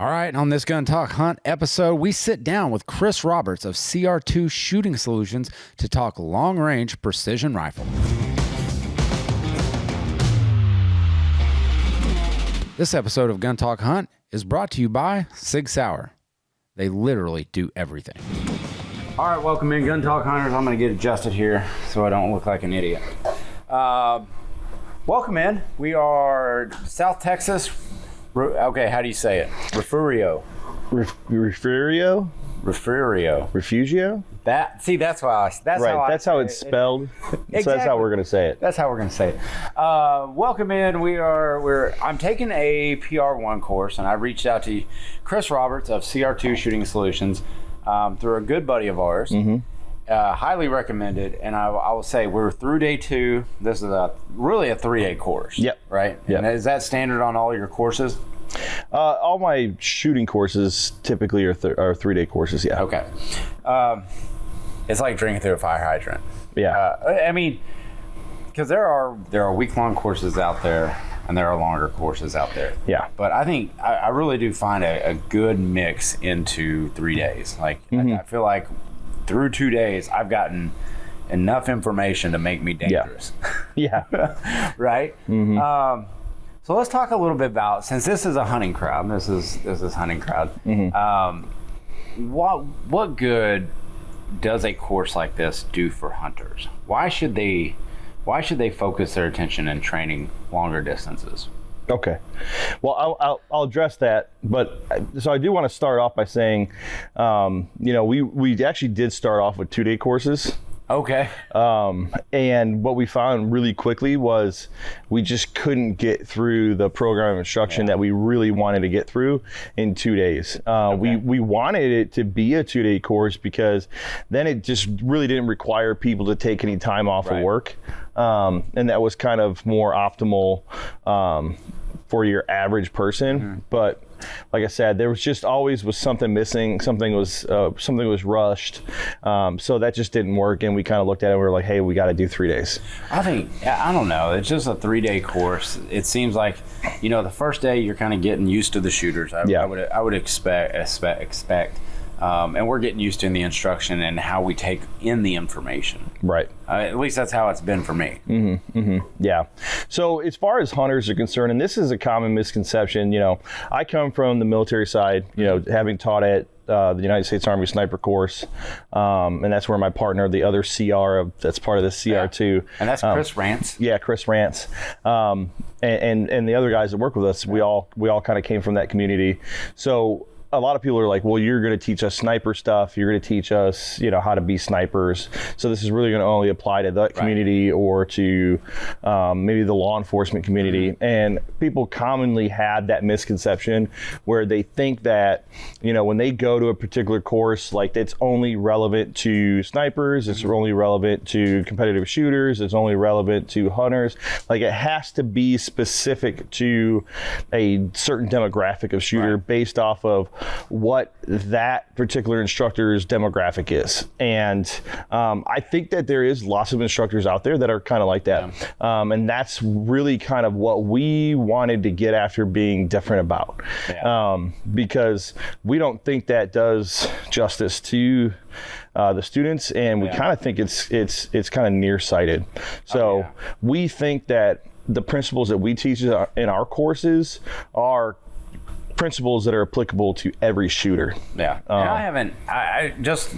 All right, on this Gun Talk Hunt episode, we sit down with Chris Roberts of CR2 Shooting Solutions to talk long-range precision rifle. This episode of Gun Talk Hunt is brought to you by SIG Sauer. They literally do everything. All right, welcome in, Gun Talk Hunters. I'm going to get adjusted here so I don't look like an idiot. Welcome in. We are South Texas. Okay, how do you say it? Refugio. Refugio? Refugio? That's how it's spelled. Exactly. So that's how we're going to say it. That's how we're going to say it. Welcome in. I'm taking a PR1 course, and I reached out to Chris Roberts of CR2 Shooting Solutions through a good buddy of ours. Mm-hmm. Highly recommended, and I will say we're through day 2. This is really a 3-day course. Yep. Right? Yep. And is that standard on all your courses? All my shooting courses typically are 3-day courses, yeah. Okay. It's like drinking through a fire hydrant. Yeah. I mean, because there are week-long courses out there, and there are longer courses out there. Yeah. But I think I really do find a good mix into 3 days. Like, I feel like through 2 days, I've gotten enough information to make me dangerous. Yeah. Right? Mm-hmm. So let's talk a little bit about, since this is a hunting crowd, this is hunting crowd, what good does a course like this do for hunters? Why should they focus their attention in training longer distances? Okay. Well, I'll address that, but so I do want to start off by saying, we actually did start off with 2-day courses. Okay. And what we found really quickly was we just couldn't get through the program of instruction that we really wanted to get through in 2 days. We wanted it to be a 2-day course because then it just really didn't require people to take any time off of work. And that was kind of more optimal for your average person. Mm-hmm. But like I said, there was just always was something missing. Something was rushed. So that just didn't work. And we kind of looked at it and we were like, hey, we got to do 3 days. I don't know. It's just a 3-day course. It seems like, the first day you're kind of getting used to the shooters. I would expect. And we're getting used to the instruction and how we take in the information. Right. At least that's how it's been for me. Mm-hmm, mm-hmm. Yeah. So as far as hunters are concerned, and this is a common misconception, I come from the military side, having taught at the United States Army Sniper Course, and that's where my partner, the other CR that's part of the CR2. Yeah. And that's Chris Rance. Yeah, Chris Rance. And the other guys that work with us, we all kind of came from that community. So a lot of people are like, well, you're going to teach us sniper stuff. You're going to teach us, how to be snipers. So this is really going to only apply to that community or to maybe the law enforcement community. Mm-hmm. And people commonly have that misconception where they think that, when they go to a particular course, like it's only relevant to snipers, it's only relevant to competitive shooters, it's only relevant to hunters. Like it has to be specific to a certain demographic of shooter based off of what that particular instructor's demographic is. And I think that there is lots of instructors out there that are kind of like that. Yeah. And that's really kind of what we wanted to get after being different about. Yeah. Because we don't think that does justice to the students, and we kind of think it's kind of nearsighted. So we think that the principles that we teach in our courses are principles that are applicable to every shooter. Yeah. And I just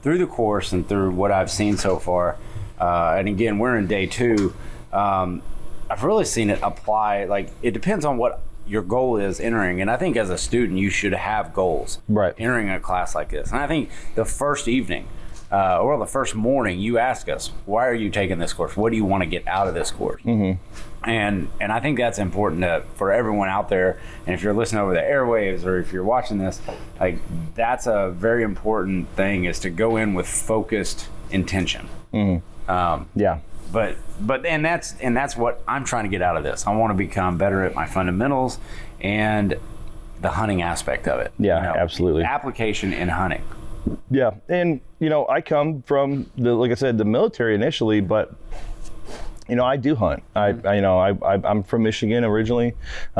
through the course and through what I've seen so far, and again, we're in day 2, I've really seen it apply. Like, it depends on what your goal is entering. And I think as a student, you should have goals entering a class like this. And I think the first evening, or the first morning, you ask us, why are you taking this course? What do you want to get out of this course? Mm-hmm. And I think that's important for everyone out there. And if you're listening over the airwaves or if you're watching this, like, that's a very important thing, is to go in with focused intention. Mm-hmm. But that's what I'm trying to get out of this. I want to become better at my fundamentals and the hunting aspect of it. Yeah, absolutely. Application in hunting. Yeah, and I come from like I said, the military initially, but I do hunt. I'm from Michigan originally.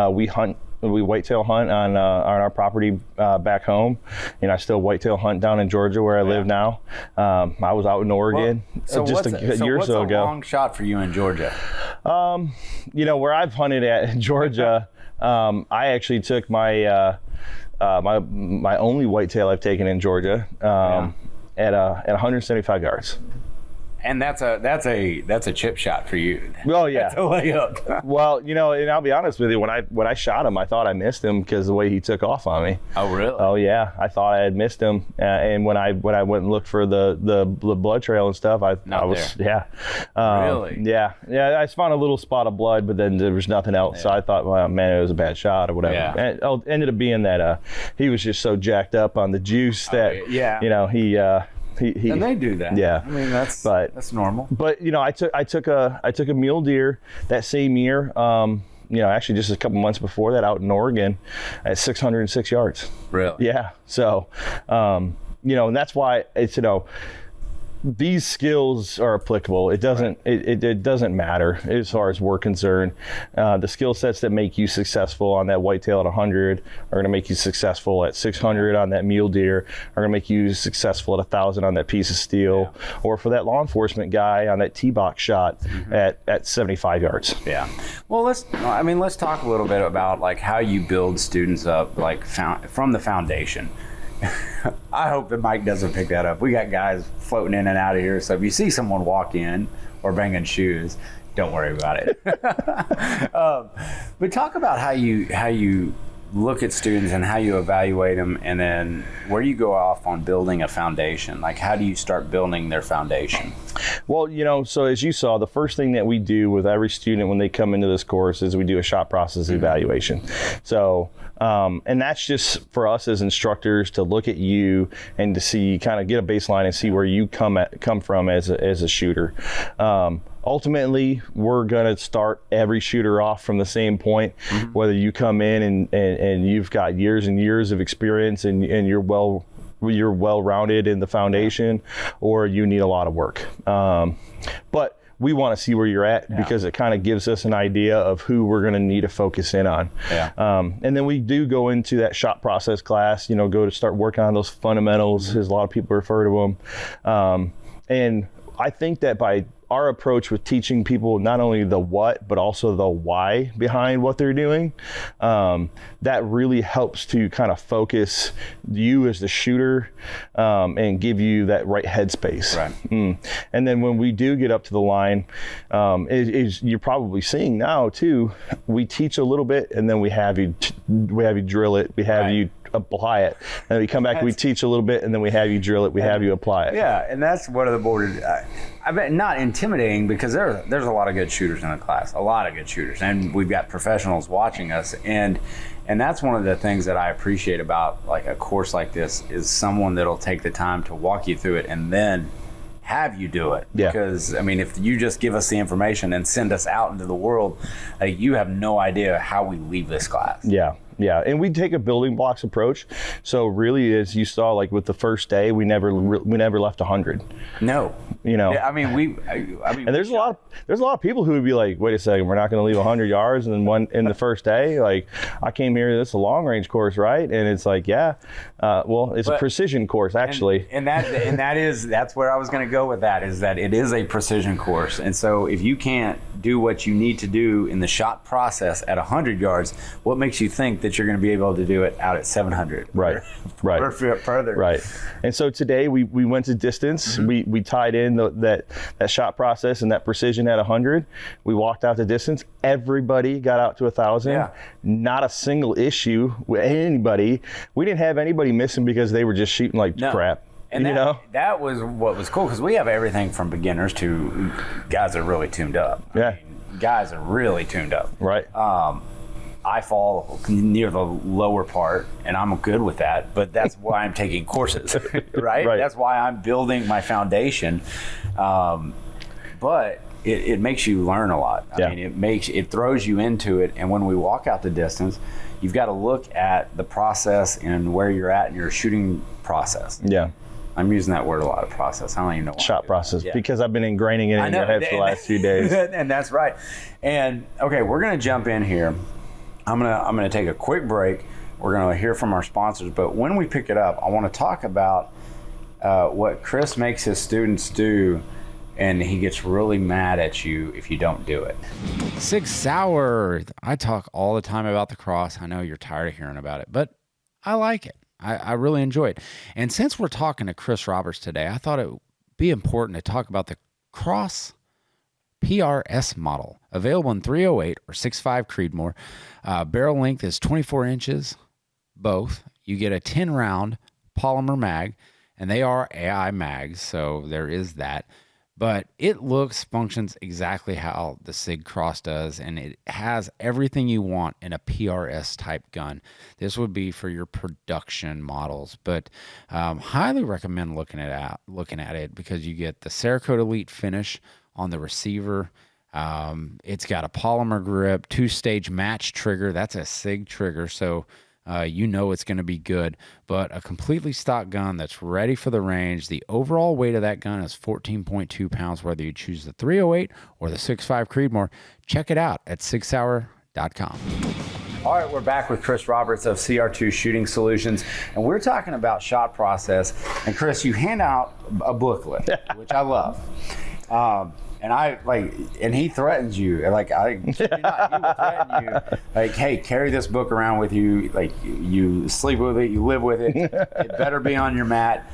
We hunt we whitetail hunt on our property back home, and I still whitetail hunt down in Georgia where I live now. I was out in Oregon just a year or so ago. What's a long shot for you in Georgia? Where I've hunted at in Georgia, I actually took my my only whitetail I've taken in Georgia at 175 yards. And that's a chip shot for you. Well, yeah. That's a layup. Well, and I'll be honest with you, when I shot him, I thought I missed him because the way he took off on me. Oh, really? Oh, yeah. I thought I had missed him, and when I went and looked for the blood trail and stuff, I was there. Really? Yeah. I just found a little spot of blood, but then there was nothing else. Yeah. So I thought, well, man, it was a bad shot or whatever. Yeah. And it ended up being that he was just so jacked up on the juice that he and they do that. Yeah, I mean that's normal. But I took a mule deer that same year. Actually just a couple months before that, out in Oregon, at 606 yards. Really? Yeah. So, and that's why it's these skills are applicable. It doesn't it doesn't matter as far as we're concerned. The skill sets that make you successful on that whitetail at 100 are going to make you successful at 600 on that mule deer, are going to make you successful at 1,000 on that piece of steel, or for that law enforcement guy on that T-box shot at 75 yards. Yeah. Well, let's talk a little bit about like how you build students up, like from the foundation. I hope that Mike doesn't pick that up. We got guys floating in and out of here, so if you see someone walk in or banging shoes, don't worry about it. But talk about how you look at students and how you evaluate them, and then where you go off on building a foundation. Like, how do you start building their foundation? Well, so as you saw, the first thing that we do with every student when they come into this course is we do a shot process evaluation. So, and that's just for us as instructors to look at you and to see, kind of get a baseline and see where you come from as a shooter. Ultimately, we're going to start every shooter off from the same point, whether you come in and you've got years and years of experience and you're well-rounded in the foundation, or you need a lot of work. But we want to see where you're at because it kind of gives us an idea of who we're going to need to focus in on. Yeah. And then we do go into that shot process class, go to start working on those fundamentals, as a lot of people refer to them. And I think that by our approach with teaching people not only the what, but also the why behind what they're doing, that really helps to kind of focus you as the shooter and give you that right headspace. Right. And then when we do get up to the line, you're probably seeing now too, we teach a little bit and then we have you drill it, we have you apply it, and then we come back, we teach a little bit, and then we have you drill it, we have you apply it. Yeah, and that's one of the board. I bet not intimidating, because there's a lot of good shooters in the class, a lot of good shooters, and we've got professionals watching us, and that's one of the things that I appreciate about like a course like this, is someone that'll take the time to walk you through it and then have you do it. Yeah. Because if you just give us the information and send us out into the world, you have no idea how we leave this class. Yeah, and we take a building blocks approach. So really, as you saw, like with the first day, we never left 100. No, Yeah, and there's a lot of people who would be like, wait a second, we're not going to leave 100 yards and then one in the first day. Like, I came here, this is a long range course, right? And it's like, it's a precision course actually. And that's where I was going to go with that, is that it is a precision course. And so if you can't do what you need to do in the shot process at 100 yards, what makes you think that you're going to be able to do it out at 700? Right. Or further. Right. And so today we went to distance. We tied in that shot process and that precision at 100. We walked out to distance. Everybody got out to 1,000. Yeah. Not a single issue with anybody. We didn't have anybody missing because they were just shooting like crap. And that was what was cool, because we have everything from beginners to guys that are really tuned up. Yeah. Guys are really tuned up. Right. I fall near the lower part, and I'm good with that, but that's why I'm taking courses, right? That's why I'm building my foundation. But it makes you learn a lot. It throws you into it, and when we walk out the distance, you've got to look at the process and where you're at in your shooting process. Yeah. I'm using that word a lot, of process. I don't even know why. Shot process, because I've been ingraining it in your head for the last few days. And that's right. And okay, we're going to jump in here. I'm gonna take a quick break. We're gonna hear from our sponsors, but when we pick it up, I want to talk about what Chris makes his students do, and he gets really mad at you if you don't do it. SIG Sauer. I talk all the time about the cross. I know you're tired of hearing about it, but I like it. I really enjoy it. And since we're talking to Chris Roberts today, I thought it would be important to talk about the cross PRS model, available in 308 or 6.5 Creedmoor. Barrel length is 24 inches, both. You get a 10-round polymer mag, and they are AI mags, so there is that. But it functions exactly how the SIG Cross does, and it has everything you want in a PRS type gun. This would be for your production models, but highly recommend looking at it because you get the Cerakote Elite finish on the receiver. It's got a polymer grip, 2-stage match trigger. That's a SIG trigger, so you know it's going to be good, but a completely stock gun that's ready for the range. The overall weight of that gun is 14.2 pounds, whether you choose the 308 or the 6.5 Creedmoor. Check it out at sigsauer.com. All right, we're back with Chris Roberts of CR2 Shooting Solutions, and we're talking about shot process. And Chris, you hand out a booklet, which I love. And he threatens you. Like, he will threaten you. Like, hey, carry this book around with you. Like, you sleep with it, you live with it. It better be on your mat.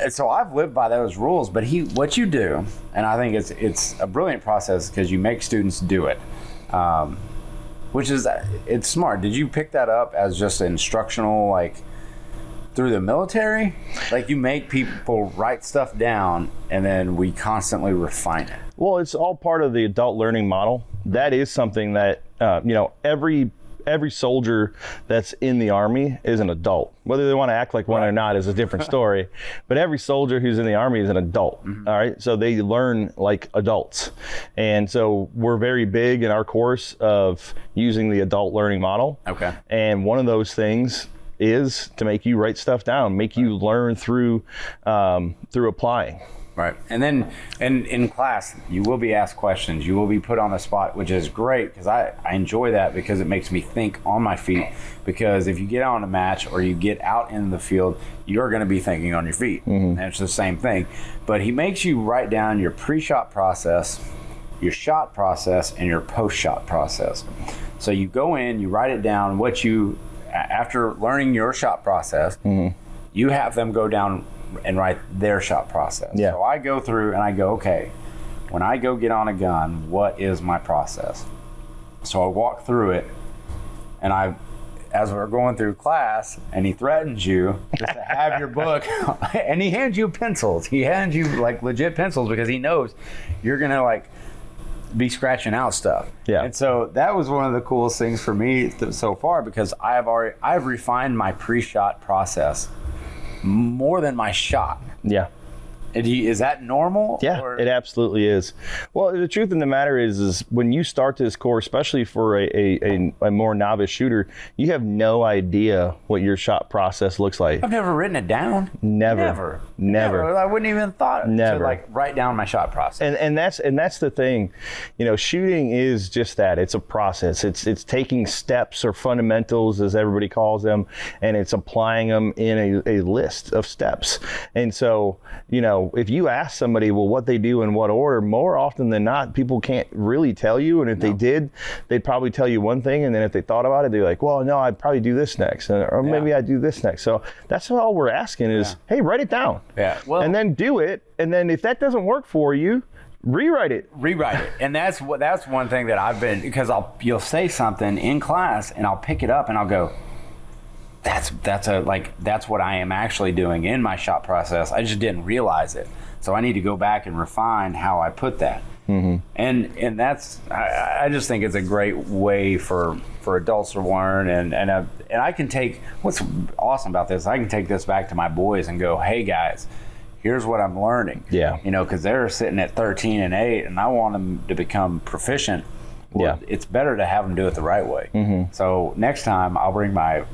And so I've lived by those rules. But what you do, and I think it's a brilliant process because you make students do it, it's smart. Did you pick that up as just instructional, like, through the military? Like, you make people write stuff down and then we constantly refine it. Well, it's all part of the adult learning model. That is something that every soldier that's in the Army is an adult. Whether they want to act like one or not is a different story. But every soldier who's in the Army is an adult. Mm-hmm. All right, so they learn like adults, and so we're very big in our course of using the adult learning model. Okay. And one of those things is to make you write stuff down, make you learn through applying. Right. And then in class, you will be asked questions. You will be put on the spot, which is great because I enjoy that because it makes me think on my feet. Because if you get out on a match or you get out in the field, you're going to be thinking on your feet. Mm-hmm. And it's the same thing. But he makes you write down your pre-shot process, your shot process, and your post-shot process. So you go in, you write it down, after learning your shot process, mm-hmm. you have them go down and write their shot process. Yeah. So I go through and I go, okay, when I go get on a gun, what is my process? So I walk through it, and as we're going through class, and he threatens you just to have your book, and he hands you pencils. He hands you like legit pencils because he knows you're gonna like be scratching out stuff. Yeah. And so that was one of the coolest things for me so far because I've refined my pre-shot process more than my shot. Yeah. Is that normal? Yeah, it absolutely is. Well, the truth of the matter is when you start this course, especially for a more novice shooter, you have no idea what your shot process looks like. I've never written it down. Never. I wouldn't even thought to like write down my shot process. And that's the thing. Shooting is just that. It's a process. It's taking steps or fundamentals, as everybody calls them, and it's applying them in a list of steps. And so, if you ask somebody, well, what they do in what order, more often than not, people can't really tell you. And if they did, they'd probably tell you one thing. And then if they thought about it, they're like, well, no, I'd probably do this next. Or maybe I'd do this next. So that's all we're asking is, hey, write it down. Yeah. Well, and then do it. And then if that doesn't work for you, rewrite it. And that's one thing that I've been, because you'll say something in class and I'll pick it up and I'll go, that's what I am actually doing in my shot process. I just didn't realize it. So I need to go back and refine how I put that. Mm-hmm. And that's, I just think it's a great way for adults to learn. And I can take, what's awesome about this, I can take this back to my boys and go, hey guys, here's what I'm learning. Yeah. Because they're sitting at 13 and 8 and I want them to become proficient. Well, it's better to have them do it the right way. Mm-hmm. So next time I'll bring my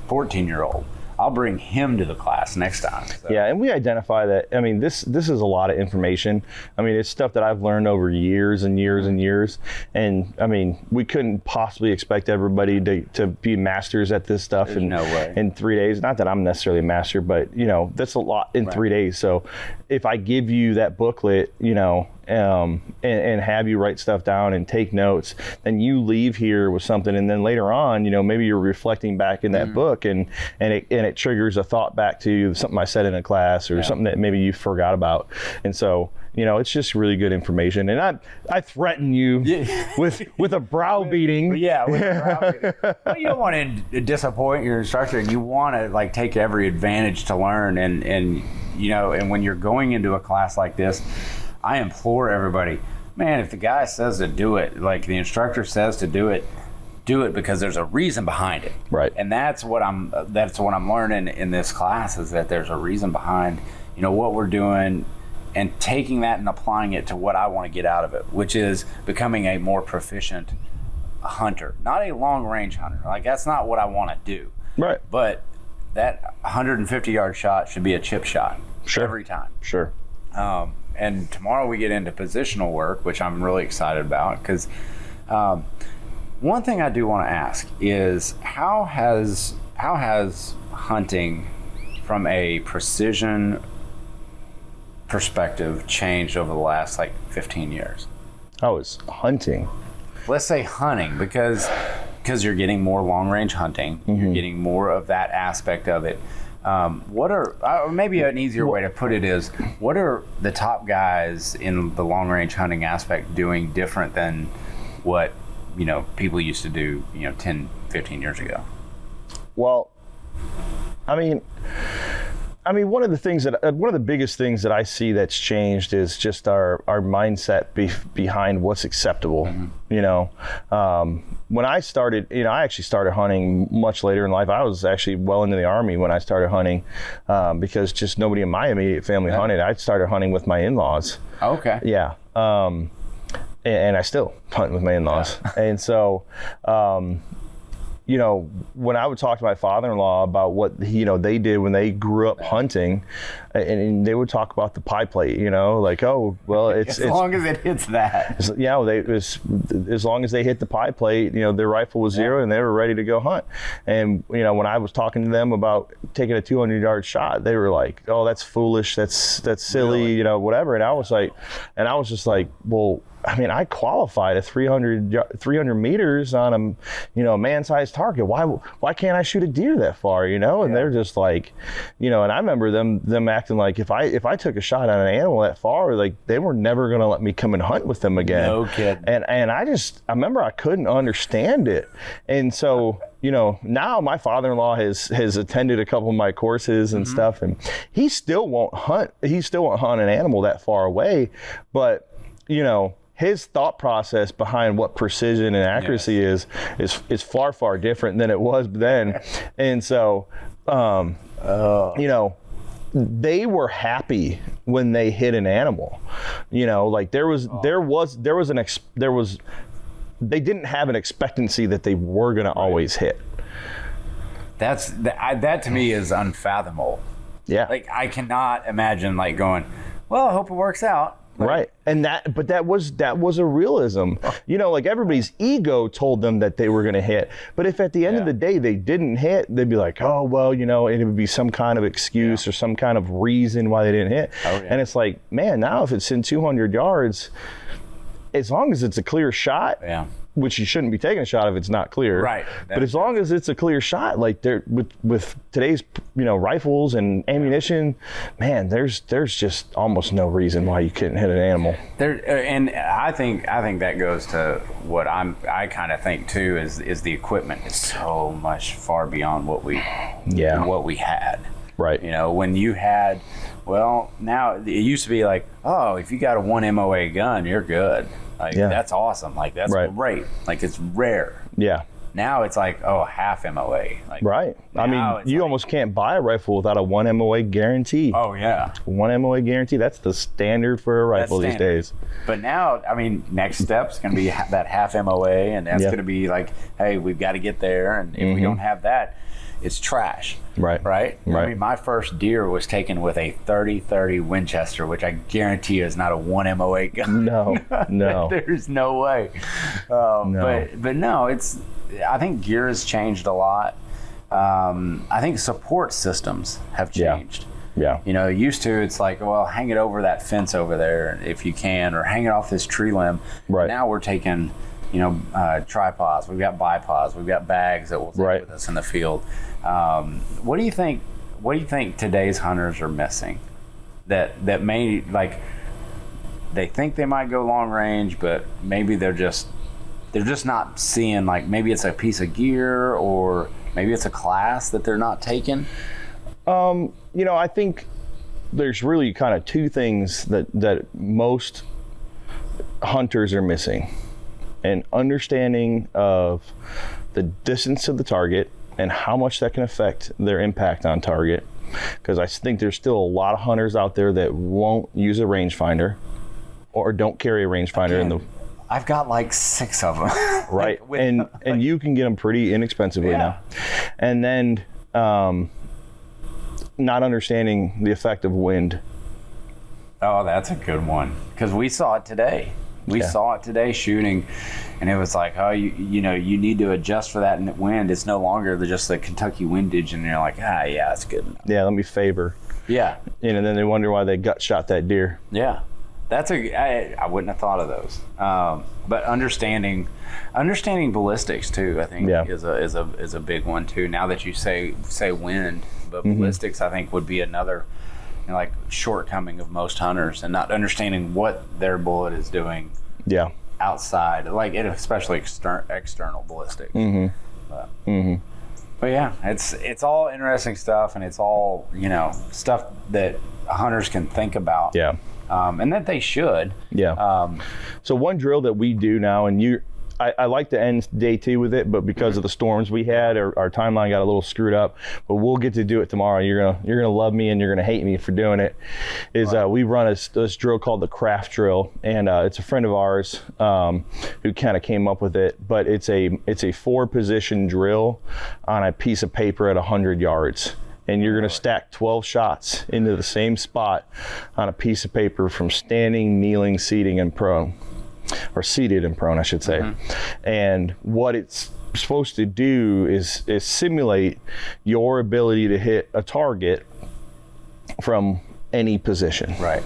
14-year-old. I'll bring him to the class next time. So. Yeah, and we identify that. I mean, this is a lot of information. I mean, it's stuff that I've learned over years and years and years. And I mean, we couldn't possibly expect everybody to be masters at this stuff in 3 days. Not that I'm necessarily a master, but that's a lot in 3 days. So if I give you that booklet, and have you write stuff down and take notes, then you leave here with something, and then later on, maybe you're reflecting back in that book, and it triggers a thought back to something I said in a class or something that maybe you forgot about. And so it's just really good information. And I threaten you with a browbeating. With a browbeating. Well, you don't want to disappoint your instructor, and you want to take every advantage to learn. And when you're going into a class like this, I implore everybody, man, if the guy says to do it, like the instructor says to do it because there's a reason behind it. Right. And that's what I'm learning in this class, is that there's a reason behind, what we're doing, and taking that and applying it to what I want to get out of it, which is becoming a more proficient hunter, not a long range hunter. Like, that's not what I want to do. Right. But that 150-yard shot should be a chip shot. Sure. Every time. Sure. And tomorrow we get into positional work, which I'm really excited about, because one thing I do want to ask is how has hunting from a precision perspective changed over the last 15 years? Oh, it's hunting. Let's say hunting, because you're getting more long range hunting, you're getting more of that aspect of it. What are, maybe an easier way to put it is, what are the top guys in the long range hunting aspect doing different than what, people used to do, 10, 15 years ago? Well, I mean, one of the biggest things that I see that's changed is just our mindset behind what's acceptable. When I started, I actually started hunting much later in life. I was actually well into the Army when I started hunting, because just nobody in my immediate family hunted. I started hunting with my in-laws. Okay. Yeah. And I still hunt with my in-laws. Yeah. And so, when I would talk to my father-in-law about what they did when they grew up hunting, and they would talk about the pie plate, oh, well, as long as it hits that. As long as they hit the pie plate, their rifle was zero and they were ready to go hunt. And when I was talking to them about taking a 200-yard shot, they were like, "Oh, that's foolish. That's silly, really? Whatever." And I was just like, well, I mean, I qualified at 300 meters on a man-sized target. Why can't I shoot a deer that far? And they're just like, and I remember them acting like if I took a shot on an animal that far, like they were never going to let me come and hunt with them again. No kidding. And I remember I couldn't understand it. And so, now my father-in-law has attended a couple of my courses and stuff, and he still won't hunt. He still won't hunt an animal that far away, but his thought process behind what precision and accuracy is far, far different than it was then. And so, they were happy when they hit an animal. They didn't have an expectancy that they were going to always hit. That to me is unfathomable. Yeah. I cannot imagine going, well, I hope it works out. Right. And that was a realism. Everybody's ego told them that they were going to hit. But if at the end of the day they didn't hit, they'd be like, oh, well, it would be some kind of excuse or some kind of reason why they didn't hit. Oh, yeah. And it's like, man, now if it's in 200 yards, as long as it's a clear shot, which you shouldn't be taking a shot if it's not clear. Right. But as long as it's a clear shot, with today's rifles and ammunition, man, there's just almost no reason why you couldn't hit an animal. And I think that goes to what I kind of think too is the equipment is so much far beyond what we had. Right. When you had, well, now it used to be like, oh, if you got a 1 MOA gun, you're good. That's awesome. That's great. It's rare. Yeah. Now it's like, oh, half MOA. Right. I mean, you almost can't buy a rifle without a 1 MOA guarantee. Oh, yeah. 1 MOA guarantee. That's the standard for a rifle these days. But now, I mean, next step's going to be that half MOA, and that's going to be like, hey, we've got to get there. And if we don't have that, it's trash. Right. Right? Right. I mean, my first deer was taken with a 30-30 Winchester, which I guarantee you is not a 1M08 gun. No. There's no way. No. But no, I think gear has changed a lot. I think support systems have changed. Yeah. You know, used to, it's like, well, hang it over that fence over there if you can, or hang it off this tree limb. Right. Now we're taking, tripods. We've got bipods. We've got bags that will take with us in the field. What do you think today's hunters are missing? That may, like, they think they might go long range, but maybe they're just not seeing, like, maybe it's a piece of gear, or maybe it's a class that they're not taking. I think there's really kind of two things that most hunters are missing: an understanding of the distance of the target and how much that can affect their impact on target. Because I think there's still a lot of hunters out there that won't use a rangefinder or don't carry a rangefinder in the. I've got like 6 of them. Right. And you can get them pretty inexpensively now. And then not understanding the effect of wind. Oh, that's a good one. Because we saw it today. We saw it today shooting, and it was like, oh, you need to adjust for that wind. It's no longer just the Kentucky windage, and you're like, yeah, it's good enough. Yeah, let me favor. Yeah. And then they wonder why they gut shot that deer. Yeah. I wouldn't have thought of those. But understanding ballistics too, I think is a big one too. Now that you say wind, but ballistics I think would be another like shortcoming of most hunters, and not understanding what their bullet is doing. Yeah. Outside, like especially external ballistics. But yeah, it's all interesting stuff, and it's all stuff that hunters can think about. Yeah. And that they should. Yeah. So one drill that we do now, and I like to end day 2 with it, but because of the storms we had, our timeline got a little screwed up. But we'll get to do it tomorrow. You're gonna love me, and you're gonna hate me for doing it. We run this drill called the craft drill, and it's a friend of ours who kind of came up with it. But it's a 4-position drill on a piece of paper at 100 yards. And you're going to stack 12 shots into the same spot on a piece of paper from standing, kneeling, seating, and prone. Or seated and prone, I should say. And what it's supposed to do is simulate your ability to hit a target from any position. Right.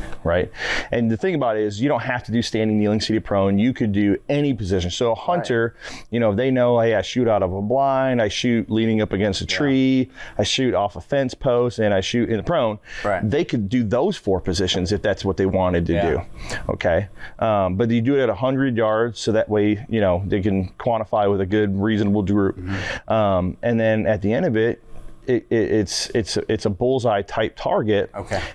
And the thing about it is, you don't have to do standing, kneeling, seated, prone. You could do any position. So a hunter, they know, hey, I shoot out of a blind, I shoot leaning up against a tree, I shoot off a fence post, and I shoot in the prone. They could do those 4 positions if that's what they wanted to do. Okay. But you do it at 100 yards, so that way, they can quantify with a good, reasonable group. And then at the end of it, it's a bullseye type target,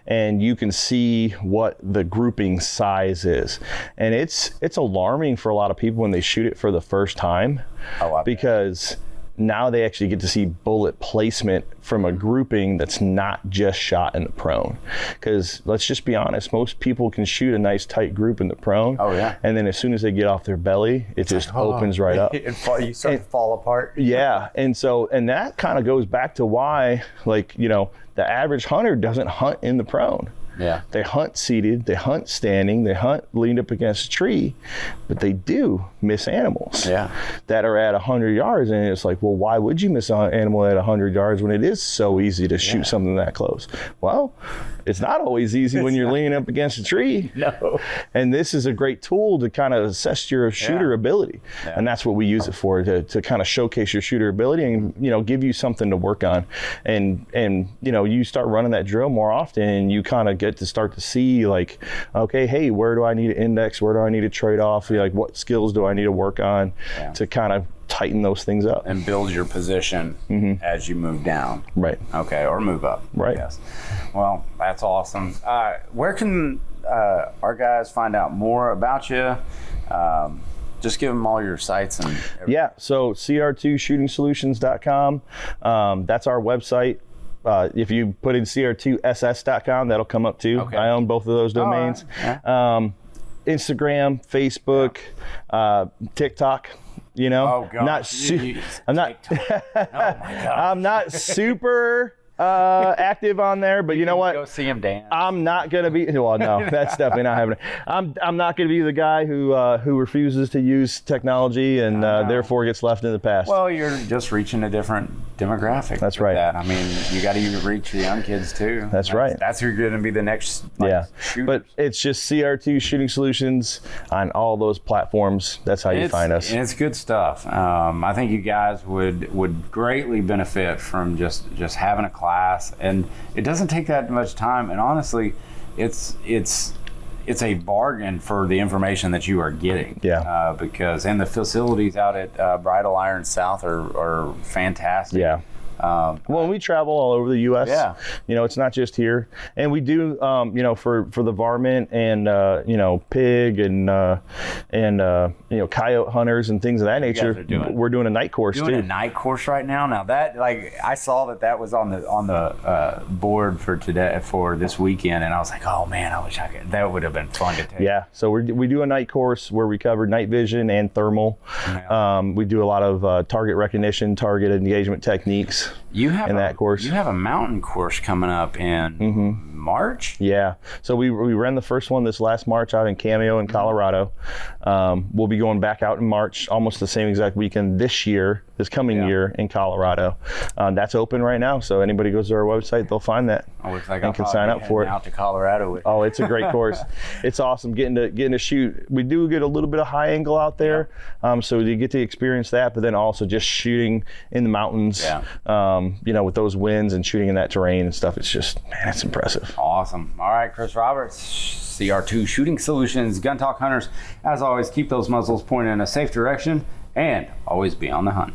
and you can see what the grouping size is, and it's alarming for a lot of people when they shoot it for the first time, because now they actually get to see bullet placement from a grouping that's not just shot in the prone. Because let's just be honest, most people can shoot a nice tight group in the prone. And then as soon as they get off their belly, it just opens right up. You start to fall apart. Yeah, and that kind of goes back to why, the average hunter doesn't hunt in the prone. Yeah. They hunt seated, they hunt standing, they hunt leaned up against a tree, but they do miss animals that are at 100 yards. And it's like, well, why would you miss an animal at 100 yards when it is so easy to shoot something that close? Well, it's not always easy when you're leaning up against a tree. No. And this is a great tool to kind of assess your shooter ability. And that's what we use it for, to kind of showcase your shooter ability and, give you something to work on. And you start running that drill more often, and you kind of get to start to see, like, okay, hey, where do I need to index? Where do I need to trade off? Like, what skills do I need to work on to kind of tighten those things up and build your position as you move down. Okay, or move up. Yes. Well, that's awesome. Where can our guys find out more about you? Just give them all your sites and everything. Yeah, so cr2shootingsolutions.com. That's our website. If you put in cr2ss.com, that'll come up too. I own both of those domains. Instagram, Facebook, TikTok. You know, Oh God. I'm not. Oh my God. I'm not super active on there, but you know what? Go see him dance. I'm not gonna be. Well, no, that's definitely not happening. I'm not gonna be the guy who refuses to use technology and therefore gets left in the past. Well, you're just reaching a different demographic. That's with right. That. I mean, you got to reach the young kids too. That's right. That's who you're going to be the next. Shooter. But it's just CR2 Shooting Solutions on all those platforms. That's how you find us. And it's good stuff. I think you guys would greatly benefit from just having a class, and it doesn't take that much time. And honestly, it's a bargain for the information that you are getting. Yeah. Because the facilities out at Bridle Iron South are fantastic. Yeah. Well, we travel all over the U.S. Yeah. You know, it's not just here, and we do, you know, for the varmint and you know, pig and you know, coyote hunters and things of that nature. We're doing a night course too. Doing a night course right now. Now that, like, I saw that was on the board for today for this weekend, and I was like, oh man, I wish I could. That would have been fun to take. Yeah. So we do a night course where we cover night vision and thermal. Yeah. We do a lot of target recognition, target engagement techniques. You have that course. You have a mountain course coming up in March. Yeah. So we ran the first one this last March out in Cameo in Colorado. We'll be going back out in March, almost the same exact weekend this coming year in Colorado. That's open right now. So anybody goes to our website, they'll find that and can sign up for it. Out to Colorado. Oh, it's a great course. It's awesome getting to shoot. We do get a little bit of high angle out there, so you get to experience that. But then also just shooting in the mountains, you know, with those winds and shooting in that terrain and stuff. It's just, man, it's impressive. Awesome. All right, Chris Roberts, CR2 Shooting Solutions, Gun Talk Hunters. As always, keep those muzzles pointed in a safe direction and always be on the hunt.